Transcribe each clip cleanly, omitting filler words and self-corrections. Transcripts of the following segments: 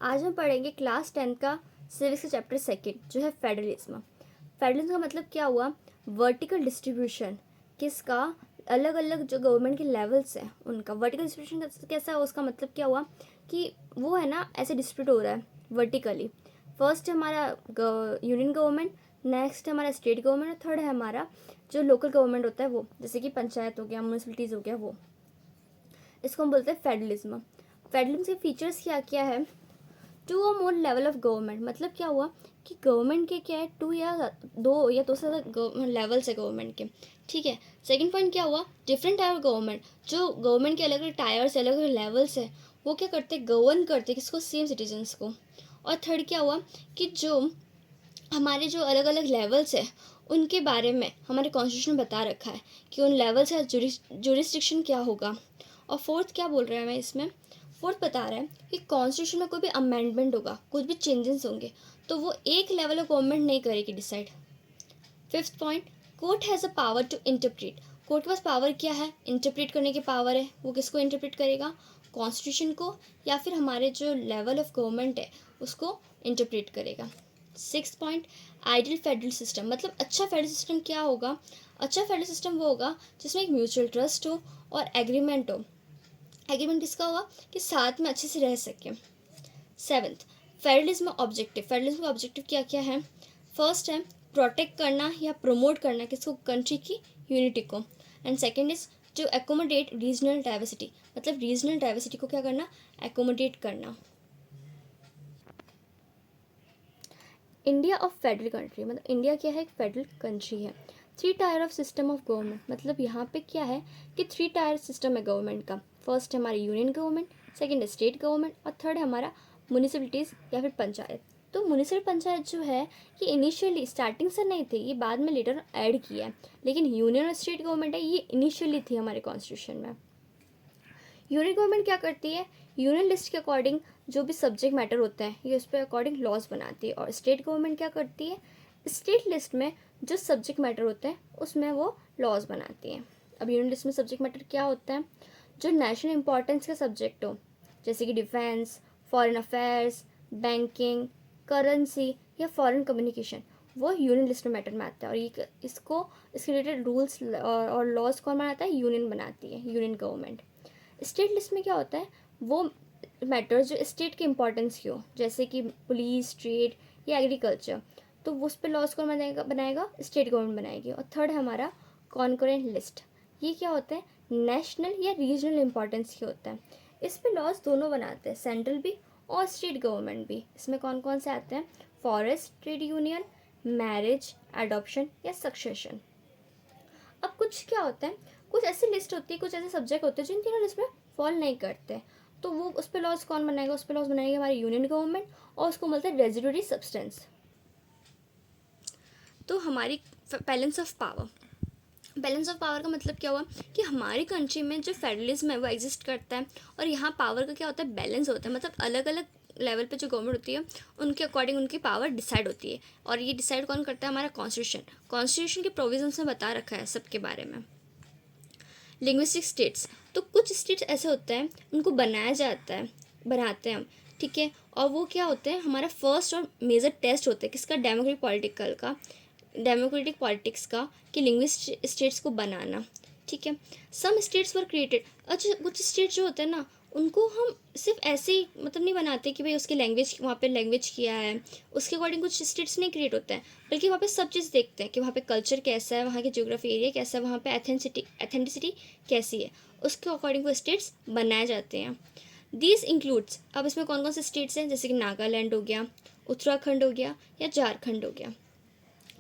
आज हम पढ़ेंगे क्लास 10 का सिविक्स का चैप्टर सेकंड जो है फेडरलिज्म। फेडरलिज्म का मतलब क्या हुआ? Vertical distribution. किसका? अलग अलग जो गवर्नमेंट के लेवल्स हैं उनका वर्टिकल डिस्ट्रीब्यूशन कैसा है, उसका मतलब क्या हुआ कि वो है ना ऐसे डिस्ट्रीब्यूट हो रहा है वर्टिकली। फर्स्ट है हमारा यूनियन गवर्नमेंट, नेक्स्ट है हमारा स्टेट गवर्नमेंट और थर्ड है हमारा जो लोकल गवर्नमेंट होता है वो, जैसे कि पंचायत हो गया, म्यूनसिपलिटीज़ हो गया, वो इसको हम बोलते हैं फेडरलिज्म। फेडरलिज्म के फीचर्स क्या क्या है? टू और मोर लेवल ऑफ गवर्नमेंट, मतलब क्या हुआ कि गवर्नमेंट के क्या है, टू या दो से ज़्यादा लेवल्स है गवर्नमेंट के। ठीक है। सेकंड पॉइंट क्या हुआ? डिफरेंट टाइप ऑफ गवर्नमेंट, जो गवर्नमेंट के अलग अलग टायर्स, अलग अलग लेवल्स है, वो क्या करते हैं, गवर्न करते हैं किसको? सेम सिटीजन्स को। और थर्ड क्या हुआ कि जो हमारे जो अलग अलग लेवल्स है उनके बारे में हमारे कॉन्स्टिट्यूशन में बता रखा है कि उन लेवल्स का जुरिस्डिक्शन क्या होगा। और फोर्थ क्या बोल रहे हैं हमें इसमें? फोर्थ बता रहा है कि कॉन्स्टिट्यूशन में कोई भी अमेंडमेंट होगा, कुछ भी चेंजेस होंगे, तो वो एक लेवल ऑफ गवर्नमेंट नहीं करेगी decide. Fifth point, court has a power to interpret. Court के पास पावर क्या है? इंटरप्रेट करने की पावर है। वो किसको इंटरप्रेट करेगा? कॉन्स्टिट्यूशन को, या फिर हमारे जो लेवल ऑफ गवर्नमेंट है उसको इंटरप्रेट करेगा। Six point, ideal federal system, मतलब अच्छा फेडरल सिस्टम क्या होगा? अच्छा फेडरल सिस्टम वो होगा जिसमें एक म्यूचुअल ट्रस्ट हो और एग्रीमेंट हो। एग्रीमेंट किसका हुआ कि साथ में अच्छे से रह सके। Seventh, federalism objective. फेडरलिज्म का ऑब्जेक्टिव क्या क्या है? फर्स्ट है प्रोटेक्ट करना या प्रमोट करना किसको? कंट्री की यूनिटी को। एंड सेकेंड इज जो एकोमोडेट रीजनल डाइवर्सिटी, मतलब रीजनल डाइवर्सिटी को क्या करना? एकोमोडेट करना। इंडिया ऑफ फेडरल कंट्री, मतलब इंडिया क्या है? एक फेडरल कंट्री है। Three tier of system of government, मतलब यहाँ पे क्या है कि थ्री टायर सिस्टम है गवर्नमेंट का। फर्स्ट है हमारी यूनियन गवर्नमेंट, सेकंड है स्टेट गवर्नमेंट और थर्ड है हमारा म्यूनिसिपलिटीज़ या फिर पंचायत। तो म्यूनिसिपल पंचायत जो है ये इनिशियली स्टार्टिंग से नहीं थी, ये बाद में लेटर ऐड किया है, लेकिन यूनियन और स्टेट गवर्नमेंट है ये इनिशियली थी हमारे कॉन्स्टिट्यूशन में। यूनियन गवर्नमेंट क्या करती है? यूनियन लिस्ट के अकॉर्डिंग जो भी सब्जेक्ट मैटर होता है ये उस पर अकॉर्डिंग लॉज बनाती है। और स्टेट गवर्नमेंट क्या करती है? स्टेट लिस्ट में जो सब्जेक्ट मैटर होता है उसमें वो लॉज बनाती है। अब यूनियन लिस्ट में सब्जेक्ट मैटर क्या होता है? जो नेशनल इंपॉर्टेंस का सब्जेक्ट हो, जैसे कि defence, foreign affairs, banking, currency या फॉरेन कम्युनिकेशन, वो यूनियन लिस्ट में मैटर में आता है। और ये इसको इसके रिलेटेड रूल्स और लॉज कौन बनाता है? यूनियन बनाती है, यूनियन गवर्नमेंट। स्टेट लिस्ट में क्या होता है? वो मैटर्स जो स्टेट के इंपॉर्टेंस की हो, जैसे कि पुलिस, ट्रेड या एग्रीकल्चर, तो उस पर लॉज कौन बनाएगा? स्टेट गवर्नमेंट बनाएगी। और थर्ड है हमारा कॉन्करेंट लिस्ट। ये क्या होता है? नेशनल या रीजनल इंपॉर्टेंस की होता है। इस पे लॉज दोनों बनाते हैं, सेंट्रल भी और स्टेट गवर्नमेंट भी। इसमें कौन कौन से आते हैं? Forest trade union, marriage, adoption या सक्सेशन। अब कुछ क्या होता है, कुछ ऐसी लिस्ट होती है, कुछ ऐसे सब्जेक्ट होते हैं जिन तीनों लिस्ट में फॉल नहीं करते, तो वो उस पर लॉज कौन बनाएगा? उस पर लॉज बनाएगी हमारी यूनियन गवर्नमेंट और उसको बोलते हैं रेजिडुअरी सब्सटेंस। तो हमारी balance of power, balance of power का मतलब क्या हुआ कि हमारी कंट्री में जो फेडरलिज्म है वो एग्जिस्ट करता है और यहाँ पावर का क्या होता है? बैलेंस होता है, मतलब अलग अलग लेवल पे जो गवर्नमेंट होती है उनके अकॉर्डिंग उनकी पावर डिसाइड होती है। और ये डिसाइड कौन करता है? हमारा कॉन्स्टिट्यूशन। कॉन्स्टिट्यूशन के प्रोविजंस में बता रखा है सबके बारे में। लिंग्विस्टिक स्टेट्स, तो कुछ स्टेट्स ऐसे होते हैं उनको बनाया जाता है, बनाते हैं हम, ठीक है। और वो क्या होते हैं? हमारा फर्स्ट और मेजर टेस्ट होता है किसका? डेमोक्रेटिक पॉलिटिक्स का, कि लिंग्विस्टिक स्टेट्स को बनाना, ठीक है। सम स्टेट्स वर क्रिएटेड, अच्छा कुछ स्टेट जो होते हैं ना उनको हम सिर्फ ऐसे ही मतलब नहीं बनाते कि भाई उसकी लैंग्वेज, वहाँ पे लैंग्वेज किया है उसके अकॉर्डिंग कुछ स्टेट्स नहीं क्रिएट होता है, बल्कि वहाँ पे सब चीज़ देखते हैं कि वहाँ पे कल्चर कैसा है, वहाँ की ज्योग्राफी एरिया कैसा है, वहाँ पे एथेंटिसिटी कैसी है, उसके अकॉर्डिंग वो स्टेट्स बनाए जाते हैं। दीज इंक्लूड्स, अब इसमें कौन कौन से स्टेट्स हैं? जैसे कि नागालैंड हो गया, उत्तराखंड हो गया या झारखंड हो गया।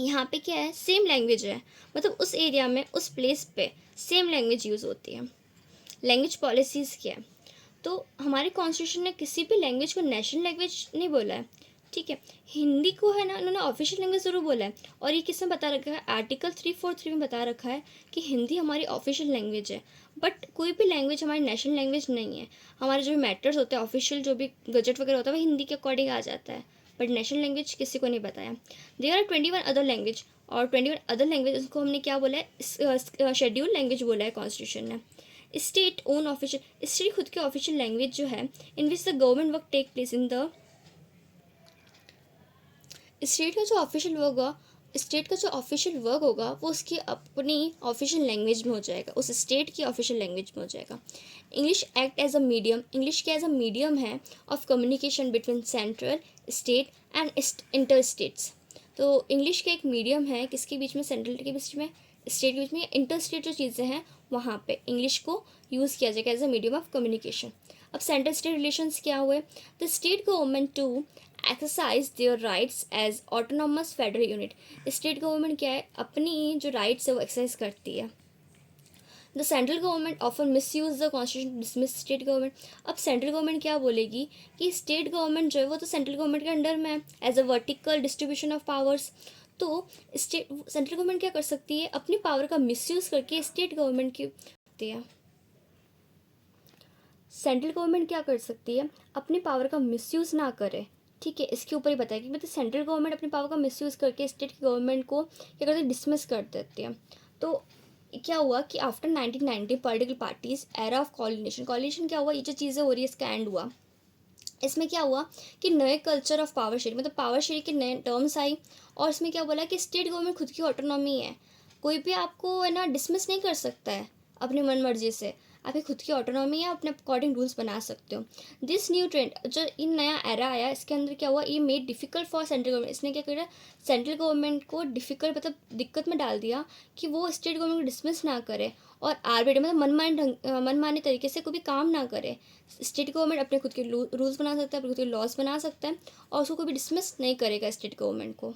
यहाँ पे क्या है? सेम लैंग्वेज है, मतलब उस एरिया में उस प्लेस पे सेम लैंग्वेज यूज़ होती है। लैंग्वेज पॉलिसीज़ क्या है? तो हमारे कॉन्स्टिट्यूशन ने किसी भी लैंग्वेज को नेशनल लैंग्वेज नहीं बोला है, ठीक है। हिंदी को है ना उन्होंने ऑफिशियल लैंग्वेज ज़रूर बोला है, और ये किसमें बता रखा है? आर्टिकल 343 में बता रखा है कि हिंदी हमारी ऑफिशियल लैंग्वेज है। बट कोई भी लैंग्वेज हमारी नेशनल लैंग्वेज नहीं है। हमारे जो भी मैटर्स होते हैं, ऑफिशियल जो भी गजट वगैरह होता है वो हिंदी के अकॉर्डिंग आ जाता है, बट नेशनल लैंग्वेज किसी को नहीं बताया। देयर आर 21 अदर लैंग्वेज, और 21 अदर लैंग्वेज को हमने क्या बोला है? शेड्यूल लैंग्वेज बोला है कॉन्स्टिट्यूशन ने। स्टेट ओन ऑफिशियल, स्टेट खुद की ऑफिशियल लैंग्वेज जो है in which the government work take place in the state का जो ऑफिशियल वर्क होगा वो उसकी अपनी ऑफिशियल लैंग्वेज में हो जाएगा, उस स्टेट की ऑफिशियल लैंग्वेज में हो जाएगा। English act as a medium, English क्या एज अ मीडियम है of communication between central state and inter states. तो इंग्लिश का एक मीडियम है किसके बीच में, सेंट्रल के बीच में, स्टेट के बीच में, इंटर स्टेट जो चीज़ें हैं वहाँ पे इंग्लिश को यूज़ किया जाएगा as a medium of communication. अब सेंट्रल स्टेट रिलेशंस क्या हुए, the state government to exercise their rights as autonomous federal unit. State government क्या है, अपनी जो राइट्स है वो एक्सरसाइज करती है। The central government often miss use the constitution dismiss state government. अब सेंट्रल गवर्नमेंट क्या बोलेगी कि स्टेट गवर्नमेंट जो है वो तो सेंट्रल गवर्नमेंट के अंडर में है as a vertical distribution of powers. तो स्टेट सेंट्रल गवर्नमेंट क्या कर सकती है, अपनी पावर का मिसयूज करके स्टेट गवर्नमेंट की होती है। सेंट्रल गवर्नमेंट क्या कर सकती है, अपनी पावर का मिसयूज ना करे, ठीक है, इसके ऊपर ही बताया कि मतलब सेंट्रल गवर्नमेंट अपनी पावर का मिसयूज करके स्टेट की गवर्नमेंट को क्या करती है, डिसमिस कर देती है। तो क्या हुआ कि after 1990 political parties era of coalition क्या हुआ, ये जो चीज़ें हो रही है इसका एंड हुआ। इसमें क्या हुआ कि नए कल्चर ऑफ पावर शेयरिंग, मतलब पावर शेयरिंग के नए टर्म्स आई, और इसमें क्या बोला कि स्टेट गवर्नमेंट खुद की ऑटोनॉमी है, कोई भी आपको है ना डिसमिस नहीं कर सकता है अपनी मन मर्जी से, आपकी खुद की ऑटोनॉमी है, अपने अकॉर्डिंग रूल्स बना सकते हो। दिस न्यू ट्रेंड जो इन नया एरा आया इसके अंदर क्या हुआ, ये made difficult for central government, इसने क्या किया सेंट्रल गवर्नमेंट को डिफिकल्ट मतलब दिक्कत में डाल दिया कि वो स्टेट गवर्नमेंट को डिसमिस ना करे और आरबीआई मतलब मनमाने तरीके से कोई भी काम ना करे। स्टेट गवर्नमेंट अपने खुद के रूल्स बना सकता है, अपने खुद के लॉज बना सकता है और उसको कोई भी डिसमिस नहीं करेगा स्टेट गवर्नमेंट को।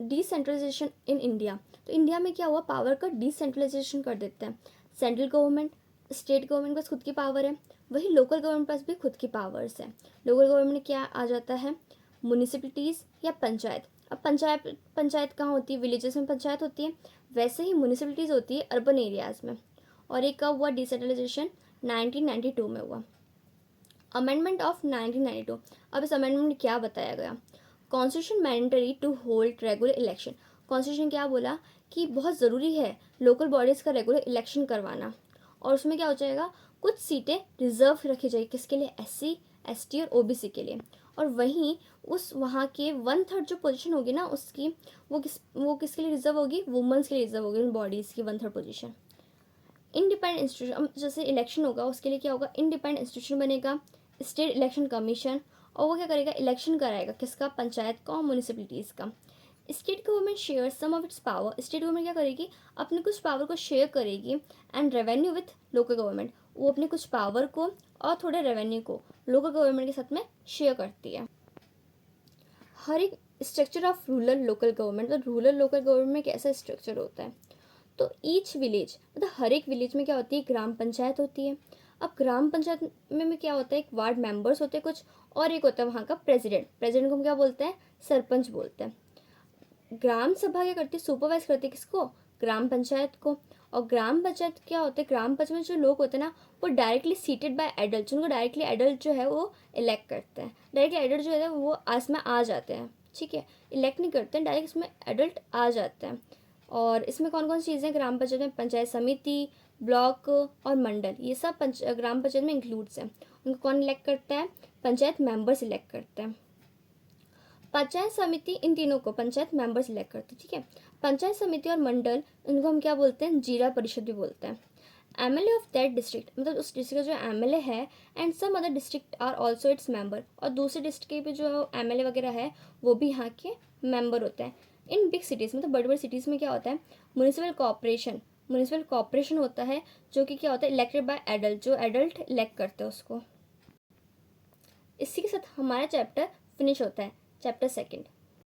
डिसेंट्रलाइजेशन इन इंडिया, तो इंडिया में क्या हुआ, पावर का डिसेंट्रलाइजेशन कर देते हैं। सेंट्रल गवर्नमेंट स्टेट गवर्नमेंट पास खुद की पावर है, वही लोकल गवर्नमेंट पास भी खुद की पावर्स है। लोकल गवर्नमेंट में क्या आ जाता है, म्यूनिसिपलिटीज़ या पंचायत। अब पंचायत कहाँ होती है, विलेजेस में पंचायत होती है, वैसे ही म्यूनिसिपलिटीज़ होती है अर्बन एरियाज़ में। और एक कब हुआ डिसेंट्रलाइजेशन, 1992 में हुआ, अमेंडमेंट ऑफ 1992। अब इस अमेंडमेंट में क्या बताया गया, constitution mandatory to hold regular election. Constitution क्या बोला कि बहुत ज़रूरी है लोकल बॉडीज़ का रेगुलर इलेक्शन करवाना, और उसमें क्या हो जाएगा, कुछ सीटें रिजर्व रखी जाएगी किसके लिए, SC ST और OBC के लिए। और वहीं उस वहाँ के 1/3 जो पोजीशन होगी ना उसकी, वो किसके लिए रिजर्व होगी, वुमेंस के लिए रिजर्व होगी, उन बॉडीज़ की 1/3 पोजीशन। इंडिपेंडेंट इंस्टीट्यूशन, जैसे इलेक्शन होगा उसके लिए क्या होगा, इंडिपेंडेंट इंस्टीट्यूशन बनेगा, स्टेट इलेक्शन कमीशन, और वो क्या करेगा, इलेक्शन कराएगा किसका, पंचायत का और म्यूनिसिपलिटीज़ का। State government share some of its power, state government क्या करेगी, अपने कुछ पावर को शेयर करेगी and revenue with local government, वो अपने कुछ पावर को और थोड़े रेवेन्यू को लोकल गवर्नमेंट के साथ में शेयर करती है। हर एक structure of rural local government, तो रूरल लोकल गवर्नमेंट में कैसा स्ट्रक्चर होता है, तो ईच विलेज मतलब हर एक विलेज में क्या होती है, ग्राम पंचायत होती है। अब ग्राम पंचायत में क्या होता है, एक वार्ड मेंबर्स होते हैं कुछ, और एक होता है वहाँ का प्रेसिडेंट को हम क्या बोलते हैं, सरपंच बोलते हैं। ग्राम सभा क्या करती है, सुपरवाइज करती है किसको, ग्राम पंचायत को। और ग्राम पंचायत क्या होते हैं, ग्राम पंचायत में जो लोग होते हैं ना वो डायरेक्टली सीटेड बाय एडल्ट, उनको डायरेक्टली एडल्ट जो है वो इलेक्ट करते हैं, डायरेक्टली एडल्ट जो है वो इसमें आ जाते हैं, ठीक है, इलेक्ट नहीं करते हैं, डायरेक्ट इसमें एडल्ट आ जाते हैं। और इसमें कौन कौन सी चीज़ें ग्राम पंचायत में, पंचायत समिति, ब्लॉक और मंडल, ये सब ग्राम पंचायत में इंक्लूड्स हैं। उनको कौन इलेक्ट करता है, पंचायत मेंबर्स इलेक्ट करते हैं। पंचायत समिति इन तीनों को पंचायत मेंबर्स इलेक्ट करते हैं, ठीक है। पंचायत समिति और मंडल इनको हम क्या बोलते हैं, जिला परिषद भी बोलते हैं। MLA ऑफ दैट डिस्ट्रिक्ट, मतलब उस डिस्ट्रिक्ट का जो MLA है, and some other district are also its member, और दूसरे डिस्ट्रिक्ट के भी जो MLA वगैरह है वो भी यहाँ के मेंबर होते हैं। इन बिग सिटीज़ मतलब बड़ी बड़ी सिटीज़ में क्या होता है, म्यूनिसिपल कॉर्पोरेशन होता है, जो कि क्या होता है, इलेक्टेड बाय एडल्ट, जो एडल्ट इलेक्ट करते हैं उसको। इसी के साथ हमारा चैप्टर फिनिश होता है, चैप्टर 2।